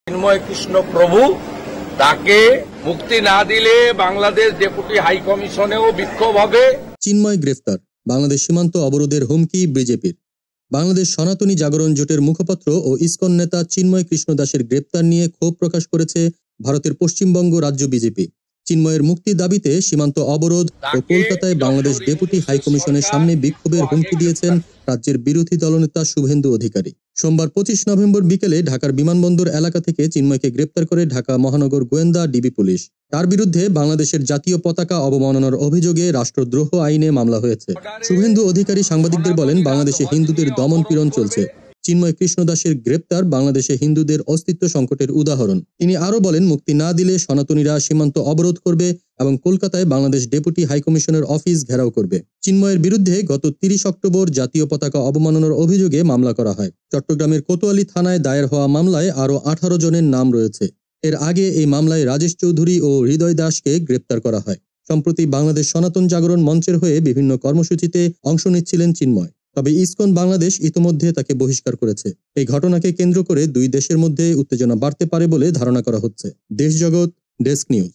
চিন্ময় কৃষ্ণ প্রভু তাকে মুক্তি না দিলে বাংলাদেশ ডেপুটি হাই কমিশনেও বিক্ষোভ হবে। চিন্ময় গ্রেফতার, বাংলাদেশ সীমান্ত অবরোধের হুমকি বিজেপির। বাংলাদেশ সনাতনী জাগরণ জোটের মুখপাত্র ও ইসকন নেতা চিন্ময় কৃষ্ণ দাসের গ্রেপ্তার নিয়ে ক্ষোভ প্রকাশ করেছে ভারতের পশ্চিমবঙ্গ রাজ্য বিজেপি। চিন্ময়ের মুক্তি দাবিতে সীমান্ত অবরোধ ও কলকাতায় বাংলাদেশ ডেপুটি হাই কমিশনের সামনে বিক্ষোভের হুমকি দিয়েছেন রাজ্যের বিরোধী দলনেতা শুভেন্দু অধিকারী। সোমবার 25 নভেম্বর বিকেলে ঢাকার বিমানবন্দর এলাকা থেকে চিন্ময়কে গ্রেপ্তার করে ঢাকা মহানগর গোয়েন্দা ডিবি পুলিশ। তার বিরুদ্ধে বাংলাদেশের জাতীয় পতাকা অবমাননার অভিযোগে রাষ্ট্রদ্রোহ আইনে মামলা হয়েছে। শুভেন্দু অধিকারী সাংবাদিকদের বলেন, বাংলাদেশে হিন্দুদের দমন পীড়ন চলছে। চিন্ময় কৃষ্ণ দাসের গ্রেপ্তার বাংলাদেশে হিন্দুদের অস্তিত্ব সংকটের উদাহরণ। তিনি আরও বলেন, মুক্তি না দিলে সনাতনীরা সীমান্ত অবরোধ করবে এবং কলকাতায় বাংলাদেশ ডেপুটি হাইকমিশনের অফিস ঘেরাও করবে। চিন্ময়ের বিরুদ্ধে গত 30 অক্টোবর জাতীয় পতাকা অবমাননার অভিযোগে মামলা করা হয়। চট্টগ্রামের কোতোয়ালি থানায় দায়ের হওয়া মামলায় আরও 18 জনের নাম রয়েছে। এর আগে এই মামলায় রাজেশ চৌধুরী ও হৃদয় দাসকে গ্রেপ্তার করা হয়। সম্প্রতি বাংলাদেশ সনাতন জাগরণ মঞ্চের হয়ে বিভিন্ন কর্মসূচিতে অংশ নিচ্ছিলেন চিন্ময়। তবে ইসকন বাংলাদেশ ইতোমধ্যে তাকে বহিষ্কার করেছে। এই ঘটনাকে কেন্দ্র করে দুই দেশের মধ্যে উত্তেজনা বাড়তে পারে বলে ধারণা করা হচ্ছে। দেশ জগৎ ডেস্ক নিউজ।